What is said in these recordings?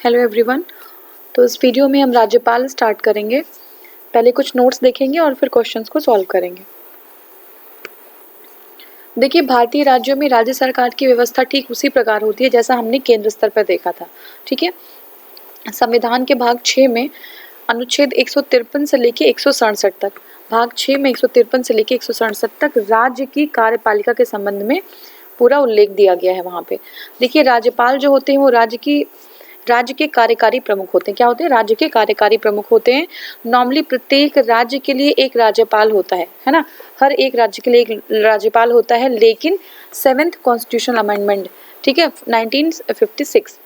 Hello everyone. तो इस video में हम राज्यपाल स्टार्ट करेंगे। पहले कुछ नोट्स देखेंगे और फिर क्वेश्चंस को सॉल्व करेंगे। देखिए, भारतीय राज्यों में राज्य सरकार की व्यवस्था ठीक उसी प्रकार होती है जैसा हमने केंद्र स्तर पर देखा था। ठीक है। संविधान के भाग 6 में अनुच्छेद 153 से लेके 167 तक, भाग 6 में 153 से लेके 167 तक राज्य की कार्यपालिका के संबंध में पूरा उल्लेख दिया गया है। वहाँ पे देखिए, राज्यपाल जो होते हैं वो राज्य के कार्यकारी प्रमुख होते हैं। क्या होते हैं? राज्य के कार्यकारी प्रमुख होते हैं। नॉर्मली प्रत्येक राज्य के लिए एक राज्यपाल होता है ना। हर एक राज्य के लिए एक राज्यपाल होता है, लेकिन 7th कॉन्स्टिट्यूशनल अमेंडमेंट, ठीक है, 1956,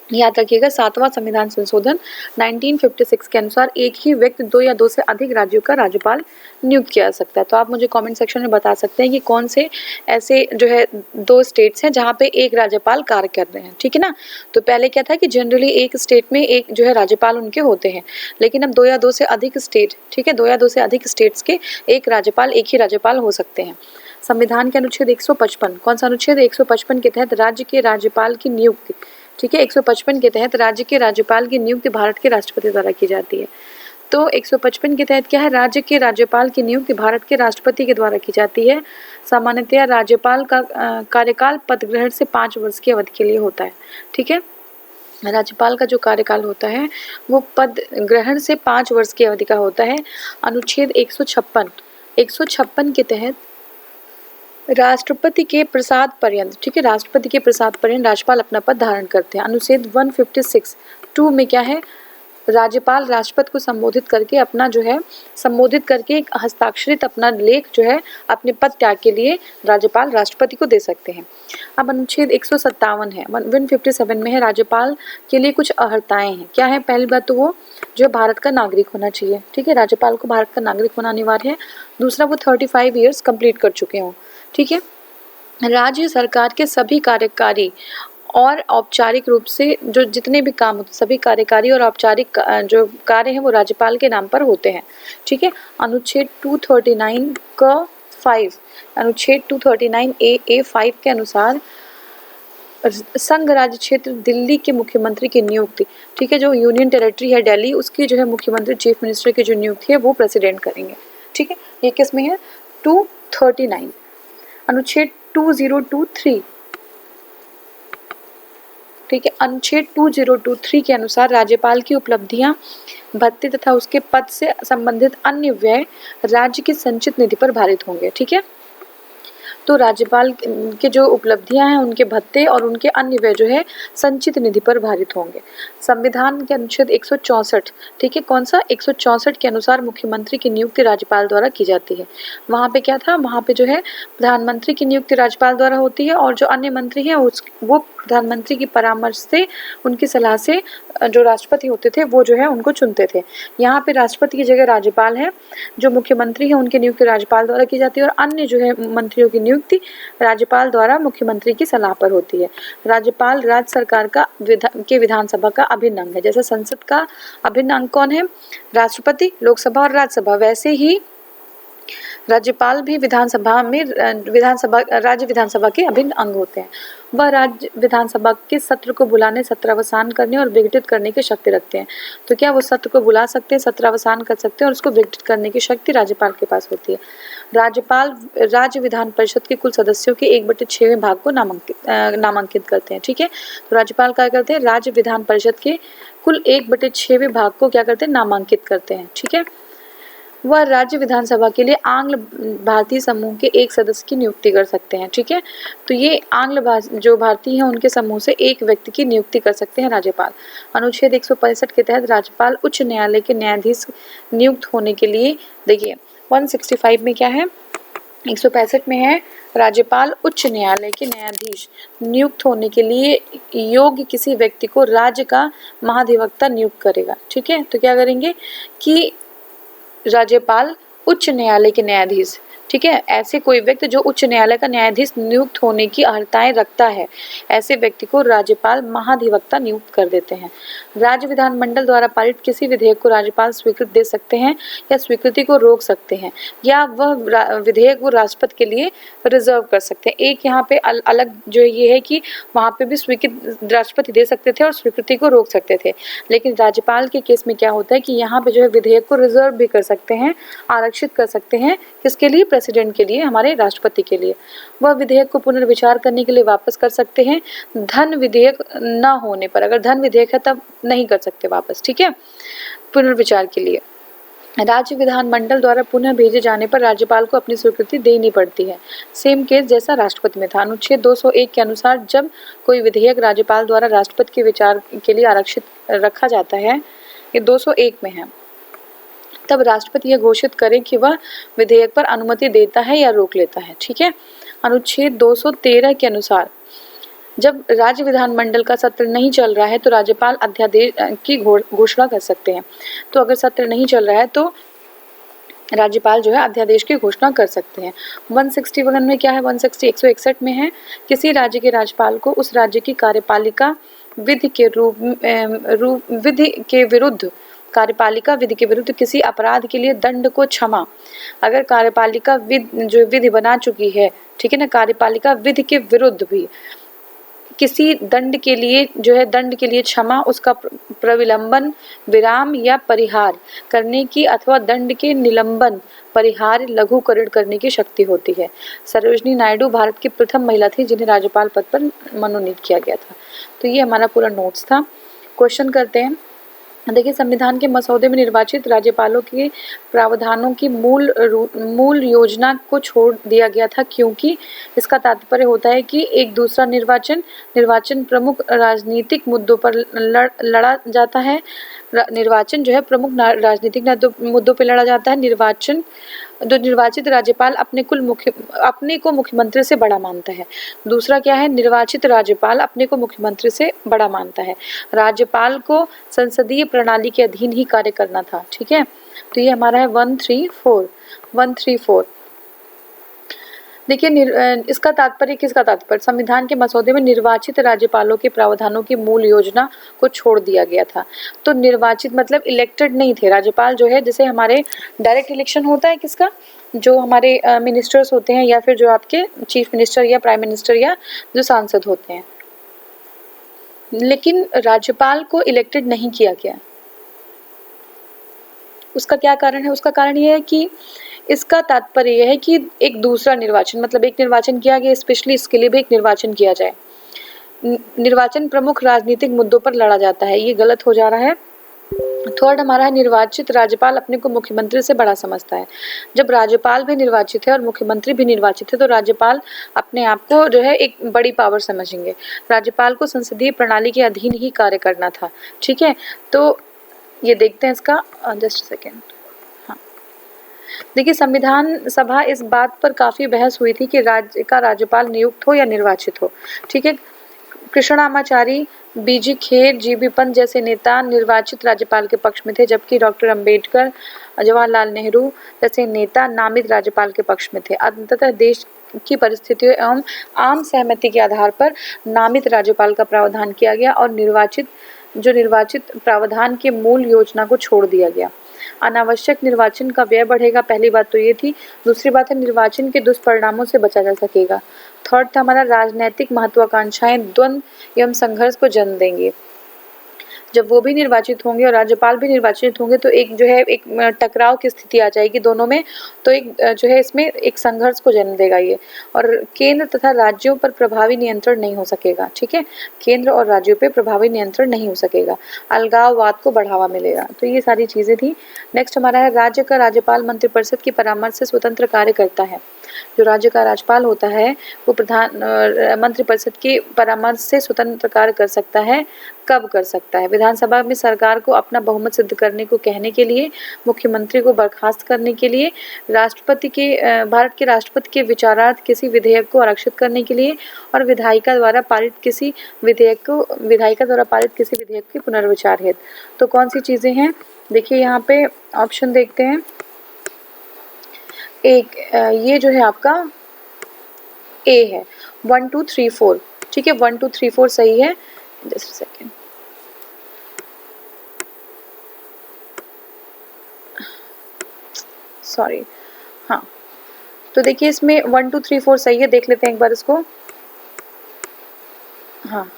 याद रखिएगा, 7वां संविधान संशोधन 1956 के अनुसार एक ही व्यक्ति 2 या 2 से अधिक राज्यों का राज्यपाल नियुक्त किया जा सकता है। तो आप मुझे कमेंट सेक्शन में बता सकते हैं कि कौन से ऐसे जो है 2 स्टेट्स हैं जहाँ पे एक राज्यपाल कार्य कर रहे हैं। ठीक है ना। तो पहले क्या था कि जनरली एक स्टेट में एक जो है राज्यपाल उनके होते हैं, लेकिन अब 2 या 2 से अधिक स्टेट, ठीक है, 2 या 2 से अधिक स्टेट्स के एक ही राज्यपाल हो सकते हैं। संविधान के अनुच्छेद 155, कौन सा अनुच्छेद? 155 के तहत राज्य के राज्यपाल की नियुक्ति, ठीक है, 155 के तहत राज्य के राज्यपाल की नियुक्ति भारत के राष्ट्रपति द्वारा की जाती है। तो 155 के तहत क्या है? राज्य के राज्यपाल की नियुक्ति भारत के राष्ट्रपति के द्वारा की जाती है। सामान्यतया राज्यपाल का कार्यकाल पद ग्रहण से 5 वर्ष की अवधि के लिए होता है। ठीक है। राज्यपाल का जो कार्यकाल होता है वो पद ग्रहण से 5 वर्ष की अवधि का होता है। अनुच्छेद 156 के तहत राष्ट्रपति के प्रसाद पर्यंत, ठीक है, राष्ट्रपति के प्रसाद पर्यंत राज्यपाल अपना पद धारण करते हैं। अनुच्छेद 156(2) में क्या है? राज्यपाल राष्ट्रपति को संबोधित करके एक हस्ताक्षरित अपना लेख जो है अपने पद त्याग के लिए राज्यपाल राष्ट्रपति को दे सकते हैं। अब अनुच्छेद 157 है, 157 में है राज्यपाल के लिए कुछ अर्हताएं हैं। क्या है? पहली बात तो वो जो भारत का नागरिक होना चाहिए। ठीक है, राज्यपाल को भारत का नागरिक होना अनिवार्य है। दूसरा, वो 35 ईयर्स कंप्लीट कर चुके हों। ठीक है। राज्य सरकार के सभी कार्यकारी और औपचारिक रूप से जो जितने भी काम होते, सभी कार्यकारी और औपचारिक जो कार्य हैं वो राज्यपाल के नाम पर होते हैं। ठीक है। अनुच्छेद 239 का 5, अनुच्छेद 239A(5) के अनुसार संघ राज्य क्षेत्र दिल्ली के मुख्यमंत्री की नियुक्ति, ठीक है, जो यूनियन टेरिटरी है दिल्ली, उसकी जो है मुख्यमंत्री चीफ मिनिस्टर की जो नियुक्ति है वो प्रेसिडेंट करेंगे। ठीक है। ये किस में है? 239। अनुच्छेद 2023, ठीक है, अनुच्छेद 2023 के अनुसार राज्यपाल की उपलब्धियां, भत्ते तथा उसके पद से संबंधित अन्य व्यय राज्य की संचित निधि पर भारित होंगे। ठीक है। तो राज्यपाल के जो उपलब्धियां हैं उनके भत्ते और उनके अन्य व्यय जो है संचित निधि पर भारित होंगे। संविधान के अनुच्छेद 164, ठीक है, कौन सा? 164 के अनुसार मुख्यमंत्री की नियुक्ति राज्यपाल द्वारा की जाती है। वहाँ पे क्या था? वहाँ पे जो है प्रधानमंत्री की नियुक्ति राज्यपाल द्वारा होती है और जो अन्य मंत्री हैं वो प्रधानमंत्री की परामर्श से, उनकी सलाह से जो राष्ट्रपति होते थे वो जो है उनको चुनते थे। यहाँ पे राष्ट्रपति की जगह राज्यपाल है, जो मुख्यमंत्री है उनकी नियुक्ति राज्यपाल द्वारा की जाती है और अन्य जो है मंत्रियों की नियुक्ति राज्यपाल द्वारा मुख्यमंत्री की सलाह पर होती है। राज्यपाल राज्य सरकार का विधानसभा का अभिन्न अंग है। जैसे संसद का अभिन्न अंग कौन है? राष्ट्रपति, लोकसभा और राज्यसभा, वैसे ही राज्यपाल भी राज्य विधानसभा के अभिन्न अंग होते हैं। वह राज्य विधानसभा के सत्र को बुलाने, सत्रावसान करने और विघटित करने की शक्ति रखते हैं। तो क्या वो सत्र को बुला सकते हैं, सत्रावसान कर सकते हैं और उसको विघटित करने की शक्ति राज्यपाल के पास होती है। राज्यपाल राज्य विधान परिषद के कुल सदस्यों के 1/6 भाग को नामांकित करते हैं। ठीक है। तो राज्यपाल क्या करते हैं? राज्य विधान परिषद के कुल 1/6 भाग को क्या करते हैं? नामांकित करते हैं। ठीक है। वह राज्य विधानसभा के लिए आंग्ल भारतीय समूह के एक सदस्य की नियुक्ति कर सकते हैं। ठीक है। तो ये आंग्ल जो भारतीय हैं उनके समूह से एक व्यक्ति की नियुक्ति कर सकते हैं राज्यपाल। अनुच्छेद 165 के तहत राज्यपाल उच्च न्यायालय के न्यायाधीश नियुक्त होने के लिए, देखिए 165 में क्या है? 165 में है राज्यपाल उच्च न्यायालय के न्यायाधीश नियुक्त होने के लिए योग्य किसी व्यक्ति को राज्य का महाधिवक्ता नियुक्त करेगा। ठीक है। तो क्या करेंगे कि राज्यपाल उच्च न्यायालय के न्यायाधीश, ठीक है, ऐसे कोई व्यक्ति जो उच्च न्यायालय का न्यायाधीश नियुक्त होने की अर्हताएं रखता है, ऐसे व्यक्ति को राज्यपाल महाधिवक्ता नियुक्त कर देते हैं। राज्य विधानमंडल द्वारा पारित किसी विधेयक को राज्यपाल स्वीकृति दे सकते हैं या स्वीकृति को रोक सकते हैं, या वह विधेयक वो राष्ट्रपति के लिए रिजर्व कर सकते हैं। एक यहाँ पे अलग जो ये है कि वहाँ पे भी स्वीकृति राष्ट्रपति दे सकते थे और स्वीकृति को रोक सकते थे, लेकिन राज्यपाल के केस में क्या होता है कि यहाँ पे जो है विधेयक को रिजर्व भी कर सकते हैं, आरक्षित कर सकते हैं। किसके लिए? प्रेसिडेंट के लिए, हमारे राष्ट्रपति के लिए। वह विधेयक को पुनर्विचार करने के लिए वापस कर सकते हैं धन विधेयक न होने पर। अगर धन विधेयक है तब नहीं कर सकते वापस, ठीक है, पुनर्विचार के लिए। राज्य विधानमंडल द्वारा पुनः भेजे जाने पर राज्यपाल को अपनी स्वीकृति देनी पड़ती है। सेम केस जैसा राष्ट्रपति में था। अनुच्छेद 201 के अनुसार जब कोई विधेयक राज्यपाल द्वारा राष्ट्रपति के विचार के लिए आरक्षित रखा जाता है, ये 201 में है, तब राष्ट्रपति यह घोषित करे कि वह विधेयक पर अनुमति देता है या रोक लेता है, ठीक है। अनुच्छेद 213 के अनुसार जब राज्य विधानमंडल का सत्र नहीं चल रहा है तो राज्यपाल अध्यादेश की घोषणा कर सकते हैं। तो अगर सत्र नहीं चल रहा है तो राज्यपाल जो है अध्यादेश की घोषणा कर सकते हैं। 161 में क्या है? 161 में है, किसी राज्य के राज्यपाल को उस राज्य की कार्यपालिका विधि के विरुद्ध किसी अपराध के लिए दंड को क्षमा, अगर कार्यपालिका विधि बना चुकी है, ठीक है ना, कार्यपालिका विधि के विरुद्ध भी किसी दंड के लिए क्षमा, उसका प्रविलंबन, विराम या परिहार करने की अथवा दंड के निलंबन, परिहार, लघुकरण करने की शक्ति होती है। सरोजिनी नायडू भारत की प्रथम महिला थी जिन्हें राज्यपाल पद पर मनोनीत किया गया था। तो ये हमारा पूरा नोट्स था। क्वेश्चन करते हैं। देखिए, संविधान के मसौदे में निर्वाचित राज्यपालों के प्रावधानों की मूल योजना को छोड़ दिया गया था, क्योंकि इसका तात्पर्य होता है कि एक दूसरा निर्वाचन प्रमुख राजनीतिक मुद्दों पर लड़ा जाता है। निर्वाचन जो है प्रमुख राजनीतिक मुद्दों पर लड़ा जाता है। निर्वाचित राज्यपाल अपने को मुख्यमंत्री से बड़ा मानता है। दूसरा क्या है? निर्वाचित राज्यपाल अपने को मुख्यमंत्री से बड़ा मानता है। राज्यपाल को संसदीय प्रणाली के अधीन ही कार्य करना था, ठीक है। तो ये हमारा है 134। देखिए, इसका तात्पर्य, किसका तात्पर्य? संविधान के मसौदे में निर्वाचित राज्यपालों के प्रावधानों की मूल योजना को छोड़ दिया गया था। तो निर्वाचित मतलब इलेक्टेड नहीं थे राज्यपाल जो है, जैसे हमारे डायरेक्ट इलेक्शन होता है किसका, जो हमारे मिनिस्टर्स होते हैं या फिर जो आपके चीफ मिनिस्टर या प्राइम मिनिस्टर या जो सांसद होते हैं, लेकिन राज्यपाल को इलेक्टेड नहीं किया गया। उसका क्या कारण है? उसका कारण यह है कि इसका तात्पर्य यह है कि एक दूसरा निर्वाचन, मतलब एक निर्वाचन किया गया, स्पेशली इसके लिए भी एक निर्वाचन किया जाए। निर्वाचन प्रमुख राजनीतिक मुद्दों पर लड़ा जाता है, ये गलत हो जा रहा है। थर्ड हमारा है, निर्वाचित राज्यपाल अपने को मुख्यमंत्री से बड़ा समझता है। जब राज्यपाल भी निर्वाचित है और मुख्यमंत्री भी निर्वाचित है तो राज्यपाल अपने आप को जो है एक बड़ी पावर समझेंगे। राज्यपाल को संसदीय प्रणाली के अधीन ही कार्य करना था, ठीक है। तो ये देखते हैं इसका, जस्ट सेकेंड। हाँ, देखिए, संविधान सभा इस बात पर काफ़ी बहस हुई थी कि राज्य का राज्यपाल नियुक्त हो या निर्वाचित हो, ठीक है। कृष्णामाचारी, बीजी खेर, जीबी पंत जैसे नेता निर्वाचित राज्यपाल के पक्ष में थे, जबकि डॉक्टर अंबेडकर, जवाहरलाल नेहरू जैसे नेता नामित राज्यपाल के पक्ष में थे। अंततः देश की परिस्थितियों एवं आम सहमति के आधार पर नामित राज्यपाल का प्रावधान किया गया और निर्वाचित प्रावधान के मूल योजना को छोड़ दिया गया। अनावश्यक निर्वाचन का व्यय बढ़ेगा, पहली बात तो ये थी। दूसरी बात है, निर्वाचन के दुष्परिणामों से बचा जा सकेगा। थर्ड था हमारा, राजनीतिक महत्वाकांक्षाएं द्वंद्व एवं संघर्ष को जन्म देंगे। जब वो भी निर्वाचित होंगे और राज्यपाल भी निर्वाचित होंगे तो एक जो है एक टकराव की स्थिति आ जाएगी दोनों में, तो एक जो है इसमें एक संघर्ष को जन्म देगा ये। और केंद्र तथा राज्यों पर प्रभावी नियंत्रण नहीं हो सकेगा, ठीक है। केंद्र और राज्यों पे प्रभावी नियंत्रण नहीं हो सकेगा, अलगाववाद को बढ़ावा मिलेगा। तो ये सारी चीज़ें थी। नेक्स्ट हमारा है, राज्य का राज्यपाल मंत्रिपरिषद की परामर्श से स्वतंत्र कार्य करता है। जो राज्य का राज्यपाल होता है वो मंत्रिपरिषद के परामर्श से स्वतंत्र कार्य कर सकता है। कब कर सकता है? विधानसभा में सरकार को अपना बहुमत सिद्ध करने को कहने के लिए, मुख्यमंत्री को बर्खास्त करने के लिए, भारत के राष्ट्रपति के विचारार्थ किसी विधेयक को आरक्षित करने के लिए और विधायिका द्वारा पारित किसी विधेयक के पुनर्विचार हेतु। तो कौन सी चीज़ें हैं? देखिए, यहाँ पे ऑप्शन देखते हैं। एक ये जो है आपका ए है, 1 2 3 4, ठीक है, 1 2 3 4 सही है। जस्ट सेकेंड, सॉरी, हाँ, तो देखिए इसमें 1 2 3 4 सही है, देख लेते हैं एक बार इसको। हाँ,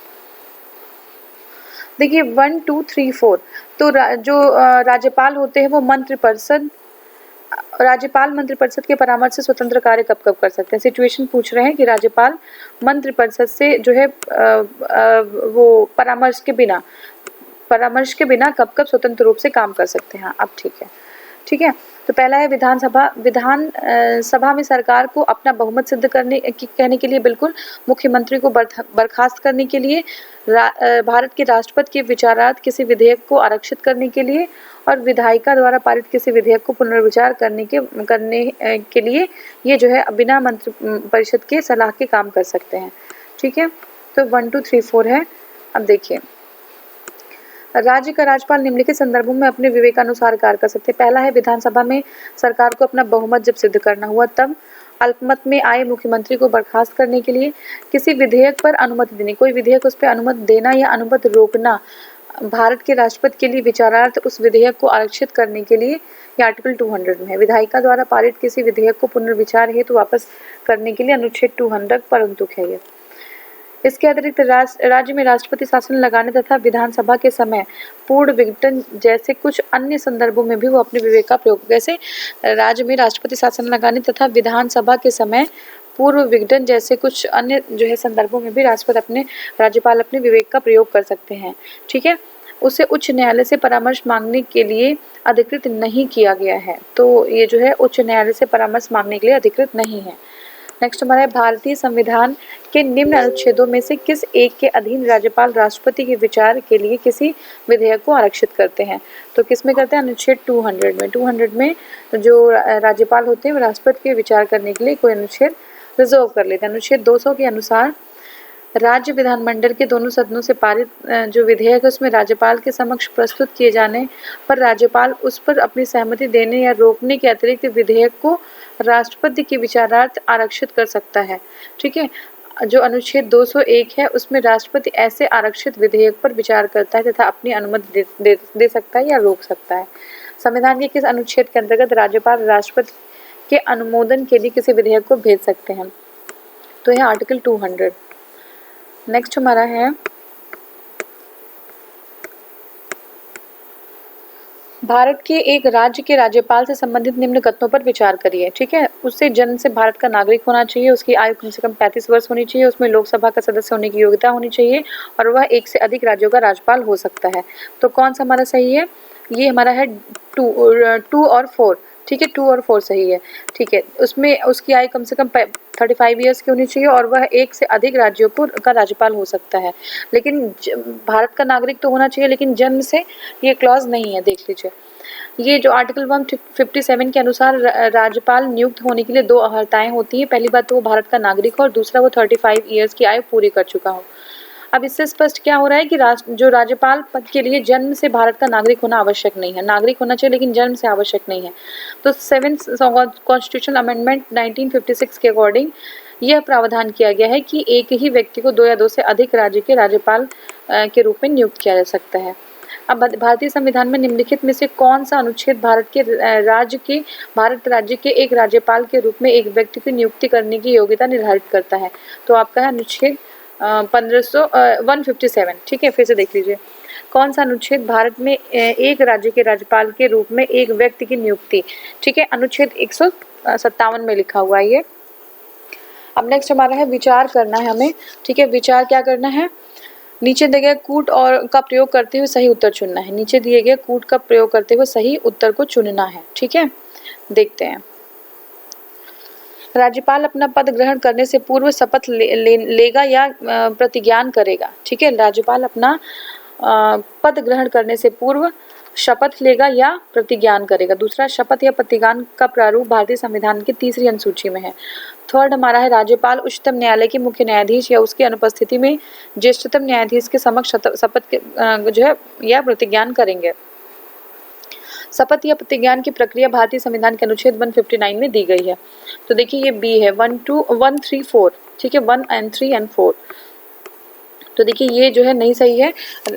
देखिए 1 2 3 4, तो जो राज्यपाल होते हैं वो मंत्रिपरिषद, राज्यपाल मंत्रिपरिषद के परामर्श से स्वतंत्र कार्य कब कब कर सकते हैं। सिचुएशन पूछ रहे हैं कि राज्यपाल मंत्रिपरिषद से जो है वो परामर्श के बिना कब कब स्वतंत्र रूप से काम कर सकते हैं। अब ठीक है, ठीक है, तो पहला है विधान सभा में सरकार को अपना बहुमत सिद्ध कहने के लिए, बिल्कुल, मुख्यमंत्री को बर्खास्त करने के लिए, भारत के राष्ट्रपति के विचारार्थ किसी विधेयक को आरक्षित करने के लिए, और विधायिका द्वारा पारित किसी विधेयक को पुनर्विचार करने के लिए ये जो है बिना मंत्री परिषद के सलाह के काम कर सकते हैं। ठीक है, तो 1 2 3 4 है। अब देखिए, राज्य का राज्यपाल निम्नलिखित संदर्भों में अपने विवेकानुसार कार्य कर सकते हैं। पहला है विधानसभा में सरकार को अपना बहुमत जब सिद्ध करना हुआ तब, अल्पमत में आए मुख्यमंत्री को बर्खास्त करने के लिए, किसी विधेयक पर अनुमति देनी, कोई विधेयक उस पर अनुमति देना या अनुमति रोकना, भारत के राष्ट्रपति के लिए विचारार्थ उस विधेयक को आरक्षित करने के लिए, या आर्टिकल 200 में है, विधायिका द्वारा पारित किसी विधेयक को पुनर्विचार हेतु वापस करने के लिए अनुच्छेद 200 परंतु है ये। इसके अतिरिक्त राज्य में राष्ट्रपति शासन लगाने तथा विधानसभा के समय पूर्ण विघटन जैसे कुछ अन्य संदर्भों में भी वो अपने विवेक का प्रयोग, जैसे राज्य में राष्ट्रपति शासन लगाने तथा विधानसभा के समय पूर्व विघटन जैसे कुछ अन्य जो है संदर्भों में भी राज्यपाल अपने विवेक का प्रयोग कर सकते हैं। ठीक है, उसे उच्च न्यायालय से परामर्श मांगने के लिए अधिकृत नहीं किया गया है, तो ये जो है उच्च न्यायालय से परामर्श मांगने के लिए अधिकृत नहीं है। नेक्स्ट हमारा है, भारतीय संविधान के निम्न अनुच्छेदों में से किस एक के अधीन राज्यपाल राष्ट्रपति के विचार के लिए किसी विधेयक को आरक्षित करते हैं। तो किस में करते हैं, अनुच्छेद 200 में जो राज्यपाल होते हैं राष्ट्रपति के विचार करने के लिए कोई अनुच्छेद रिजर्व कर लेते हैं। अनुच्छेद 200 के अनुसार राज्य विधानमंडल के दोनों सदनों से पारित जो विधेयक है उसमें राज्यपाल के समक्ष प्रस्तुत किए जाने पर राज्यपाल उस पर अपनी सहमति देने या रोकने के अतिरिक्त विधेयक को राष्ट्रपति के विचारार्थ आरक्षित कर सकता है। ठीक है, जो अनुच्छेद 201 है उसमें राष्ट्रपति ऐसे आरक्षित विधेयक पर विचार करता है तथा अपनी अनुमति दे सकता है या रोक सकता है। संविधान के किस अनुच्छेद के अंतर्गत राज्यपाल राष्ट्रपति के अनुमोदन के लिए किसी विधेयक को भेज सकते हैं। तो यह आर्टिकल 200। नेक्स्ट हमारा है, भारत के एक राज्य के राज्यपाल से संबंधित निम्न कथनों पर विचार करिए। ठीक है, उससे जन्म से भारत का नागरिक होना चाहिए, उसकी आयु कम से कम 35 वर्ष होनी चाहिए, उसमें लोकसभा का सदस्य होने की योग्यता होनी चाहिए और वह एक से अधिक राज्यों का राज्यपाल हो सकता है। तो कौन सा हमारा सही है, ये हमारा है 2 और 4। ठीक है, 2 और 4 सही है। ठीक है, उसमें उसकी आयु कम से कम 35 ईयर्स की होनी चाहिए और वह एक से अधिक राज्यों का राज्यपाल हो सकता है। लेकिन भारत का नागरिक तो होना चाहिए, लेकिन जन्म से ये क्लॉज नहीं है, देख लीजिए। ये जो आर्टिकल 157 के अनुसार राज्यपाल नियुक्त होने के लिए 2 अर्हताएं होती हैं। पहली बात तो वो भारत का नागरिक हो और दूसरा वो 35 ईयर्स की आयु पूरी कर चुका हो। अब इससे स्पष्ट क्या हो रहा है कि जो राज्यपाल पद के लिए जन्म से भारत का नागरिक होना आवश्यक नहीं है, नागरिक होना चाहिए लेकिन जन्म से आवश्यक नहीं है। तो 7th कॉन्स्टिट्यूशनल अमेंडमेंट 1956 के अकॉर्डिंग यह प्रावधान किया गया है कि एक ही व्यक्ति को 2 या 2 से अधिक राज्य के राज्यपाल के रूप में नियुक्त किया जा सकता है। अब भारतीय संविधान में निम्नलिखित में से कौन सा अनुच्छेद भारत राज्य के एक राज्यपाल के रूप में एक व्यक्ति की नियुक्ति करने की योग्यता निर्धारित करता है। तो आपका है अनुच्छेद 157। ठीक है, फिर से देख लीजिए कौन सा अनुच्छेद भारत में एक राज्य के राज्यपाल के रूप में एक व्यक्ति की नियुक्ति। ठीक है, अनुच्छेद 157 में लिखा हुआ है ये। अब नेक्स्ट हमारा है, विचार करना है हमें। ठीक है, विचार क्या करना है, नीचे दिए गए कूट और का प्रयोग करते हुए सही उत्तर चुनना है। नीचे दिए गए कूट का प्रयोग करते हुए सही उत्तर को चुनना है। ठीक है, देखते हैं। राज्यपाल अपना पद ग्रहण करने से पूर्व शपथ लेगा या प्रतिज्ञान करेगा। ठीक है, राज्यपाल अपना पद ग्रहण करने से पूर्व शपथ लेगा या प्रतिज्ञान करेगा। दूसरा, शपथ या प्रतिज्ञान का प्रारूप भारतीय संविधान की 3री अनुसूची में है। थर्ड हमारा है, राज्यपाल उच्चतम न्यायालय के मुख्य न्यायाधीश या उसकी अनुपस्थिति में ज्येष्ठतम न्यायाधीश के समक्ष शपथ जो है या प्रतिज्ञान करेंगे। शपथ या प्रतिज्ञान की प्रक्रिया भारतीय संविधान के अनुच्छेद 159 में दी गई है। तो देखिए ये बी है, 1, 2, 1, 3, 4, ठीक है, 1 and 3 and 4। तो देखिए ये जो है नहीं सही है।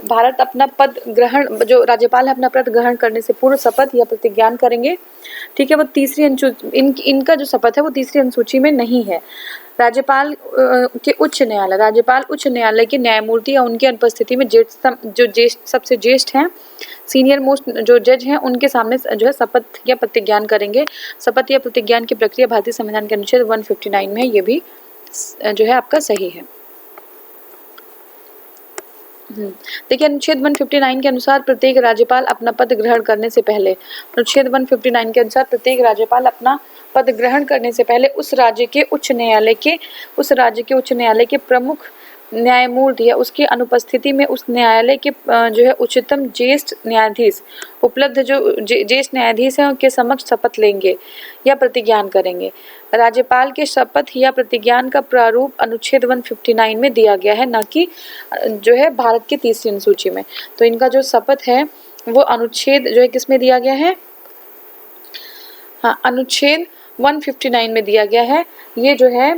भारत अपना पद ग्रहण, जो राज्यपाल है अपना पद ग्रहण करने से पूर्व शपथ या प्रतिज्ञान करेंगे, ठीक है। वो तीसरी इनका जो शपथ है वो तीसरी अनुसूची में नहीं है। राज्यपाल के उच्च न्यायालय, राज्यपाल उच्च न्यायालय के न्यायमूर्ति या उनकी अनुपस्थिति में सबसे ज्येष्ठ हैं, सीनियर मोस्ट जो जज हैं, उनके सामने जो है शपथ या प्रतिज्ञान करेंगे। शपथ या प्रतिज्ञान की प्रक्रिया भारतीय संविधान के अनुच्छेद 159 में है, ये भी जो है आपका सही है। देखिए अनुच्छेद 159 के अनुसार प्रत्येक राज्यपाल अपना पद ग्रहण करने से पहले, अनुच्छेद 159 के अनुसार प्रत्येक राज्यपाल अपना पद ग्रहण करने से पहले उस राज्य के उच्च न्यायालय के प्रमुख न्यायमूर्ति या उसकी अनुपस्थिति में उस न्यायालय के जो है उच्चतम ज्येष्ठ न्यायाधीश, उपलब्ध जो ज्येष्ठ न्यायाधीश हैं उनके समक्ष शपथ लेंगे या प्रतिज्ञान करेंगे। राज्यपाल के शपथ या प्रतिज्ञान का प्रारूप अनुच्छेद 159 में दिया गया है, न कि जो है भारत की तीसरी अनुसूची में। तो इनका जो शपथ है वो अनुच्छेद जो है किसमें दिया गया है, हाँ अनुच्छेद 159 में दिया गया है। ये जो है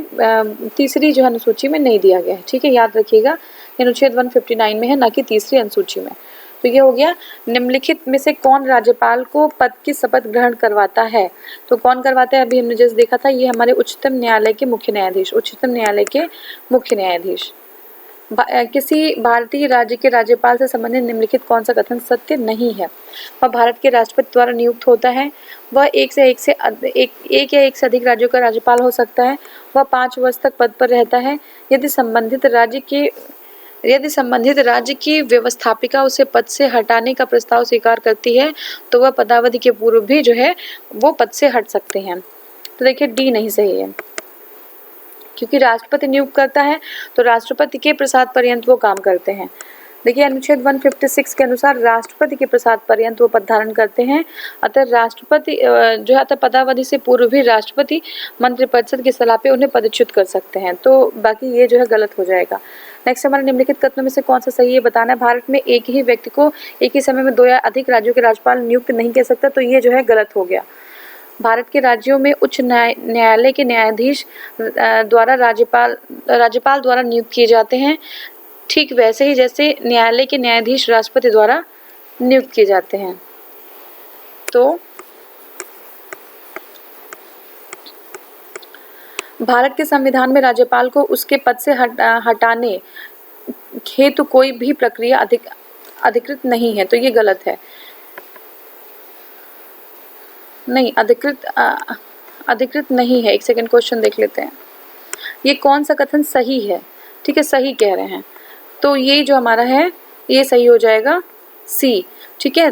तीसरी जो अनुसूची में नहीं दिया गया है, ठीक है, याद रखिएगा। अनुच्छेद 159 में है, ना कि तीसरी अनुसूची में। तो ये हो गया। निम्नलिखित में से कौन राज्यपाल को पद की शपथ ग्रहण करवाता है? तो कौन करवाता है? अभी हमने जैसे देखा था, ये हमारे उच्चतम न्यायालय के मुख्य न्यायाधीश, उच्चतम न्यायालय के मुख्य न्यायाधीश। किसी भारतीय राज्य के राज्यपाल से संबंधित निम्नलिखित कौन सा कथन सत्य नहीं है? वह भारत के राष्ट्रपति द्वारा नियुक्त होता है। वह एक या एक से अधिक राज्यों का राज्यपाल हो सकता है। वह 5 वर्ष तक पद पर रहता है। यदि संबंधित राज्य की व्यवस्थापिका उसे पद से हटाने का प्रस्ताव स्वीकार करती है तो वह पदावधि के पूर्व भी जो है वो पद से हट सकते हैं। तो देखिए डी नहीं सही है, क्योंकि राष्ट्रपति नियुक्त करता है तो राष्ट्रपति के प्रसाद पर्यंत वो काम करते हैं। देखिए अनुच्छेद 156 के अनुसार राष्ट्रपति के प्रसाद पर्यंत वो पद धारण करते हैं। अतः राष्ट्रपति जो है पदावधि से पूर्व भी राष्ट्रपति मंत्रिपरिषद की सलाह पे उन्हें पदच्युत कर सकते हैं। तो बाकी ये जो है गलत हो जाएगा। नेक्स्ट हमारे निम्नलिखित कथनों में से कौन सा सही है बताना है। भारत में एक ही व्यक्ति को एक ही समय में 2 या अधिक राज्यों के राज्यपाल नियुक्त नहीं कर सकता, तो ये जो है गलत हो गया। भारत के राज्यों में उच्च न्यायालय के न्यायाधीश द्वारा राज्यपाल द्वारा नियुक्त किए जाते हैं, ठीक वैसे ही जैसे न्यायालय के न्यायाधीश राष्ट्रपति द्वारा नियुक्त किए जाते हैं। तो भारत के संविधान में राज्यपाल को उसके पद से हटाने हेतु कोई भी प्रक्रिया अधिकृत नहीं है, तो ये गलत है। नहीं, अधिकृत नहीं है। एक सेकंड, क्वेश्चन देख लेते हैं। ये कौन सा कथन सही है? ठीक है, सही कह रहे हैं, तो ये जो हमारा है ये सही हो जाएगा, सी। ठीक है,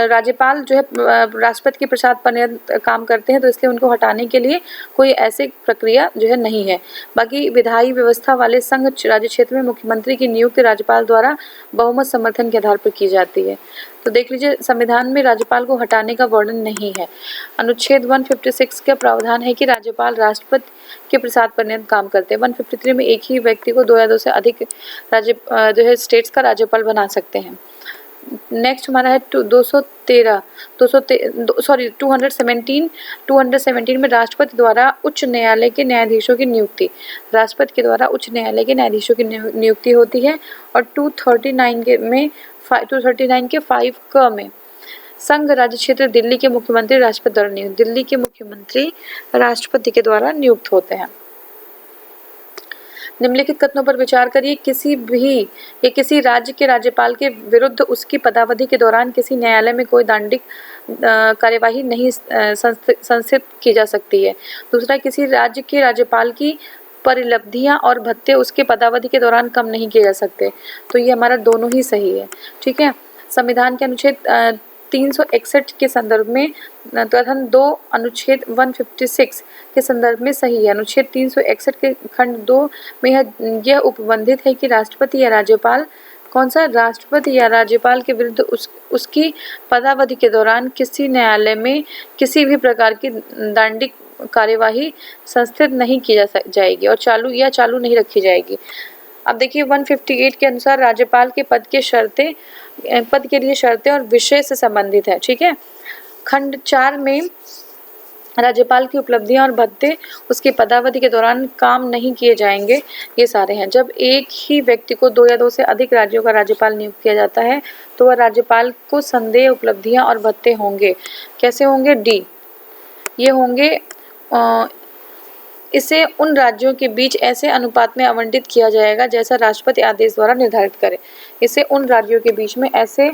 राज्यपाल जो है राष्ट्रपति के प्रसाद पर काम करते हैं, तो इसलिए उनको हटाने के लिए कोई ऐसी प्रक्रिया जो है नहीं है। बाकी विधायी व्यवस्था वाले संघ राज्य क्षेत्र में मुख्यमंत्री की नियुक्ति राज्यपाल द्वारा बहुमत समर्थन के आधार पर की जाती है। तो देख लीजिए, संविधान में राज्यपाल को हटाने का वर्णन नहीं है। अनुच्छेद 156 का प्रावधान है कि राज्यपाल राष्ट्रपति के प्रसाद पर काम करते हैं। 153 में एक ही व्यक्ति को 2 या 2 से अधिक जो है स्टेट्स का राज्यपाल बना सकते हैं। नेक्स्ट हमारा है 217 में राष्ट्रपति द्वारा उच्च न्यायालय के न्यायाधीशों की नियुक्ति। राष्ट्रपति के द्वारा उच्च न्यायालय के न्यायाधीशों की नियुक्ति होती है। और 239 के 5 क में संघ राज्य क्षेत्र दिल्ली के मुख्यमंत्री राष्ट्रपति द्वारा नियुक्त। दिल्ली के मुख्यमंत्री राष्ट्रपति के द्वारा नियुक्त होते हैं। निम्नलिखित कथनों पर विचार करिए। किसी राज्य के राज्यपाल के विरुद्ध उसकी पदावधि के दौरान किसी न्यायालय में कोई दंडिक कार्यवाही नहीं संस्थित की जा सकती है। दूसरा, किसी राज्य के राज्यपाल की परिलब्धियां और भत्ते उसके पदावधि के दौरान कम नहीं किए जा सकते। तो ये हमारा दोनों ही सही है। ठीक है, संविधान के अनुच्छेद 361 के संदर्भ में कथन 2 अनुच्छेद 156 के संदर्भ में सही है। अनुच्छेद 361 के खंड 2 में यह उपबंधित है कि राष्ट्रपति या राज्यपाल राष्ट्रपति या राज्यपाल के विरुद्ध उसकी पदावधि के दौरान किसी न्यायालय में किसी भी प्रकार की दंडिक कार्यवाही संस्थित नहीं की जाएगी और चालू नहीं रखी जाएगी। अब देखिए 158 के अनुसार राज्यपाल के पद के लिए शर्तें और विषय से संबंधित है। ठीक है, खंड 4 में राज्यपाल की उपलब्धियां और भत्ते उसकी पदावधि के दौरान काम नहीं किए जाएंगे, ये सारे हैं। जब एक ही व्यक्ति को 2 या 2 से अधिक राज्यों का राज्यपाल नियुक्त किया जाता है तो वह राज्यपाल को संदेय उपलब्धियां और भत्ते होंगे। कैसे होंगे? डी, ये होंगे इसे उन राज्यों के बीच ऐसे अनुपात में आवंटित किया जाएगा जैसा राष्ट्रपति आदेश द्वारा निर्धारित करे। इसे उन राज्यों के बीच में ऐसे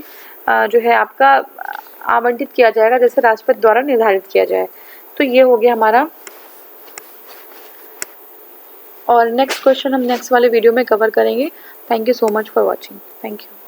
जो है आपका आवंटित किया जाएगा जैसे राष्ट्रपति द्वारा निर्धारित किया जाए। तो ये हो गया हमारा। और नेक्स्ट क्वेश्चन हम नेक्स्ट वाले वीडियो में कवर करेंगे। Thank you so much for watching. Thank you.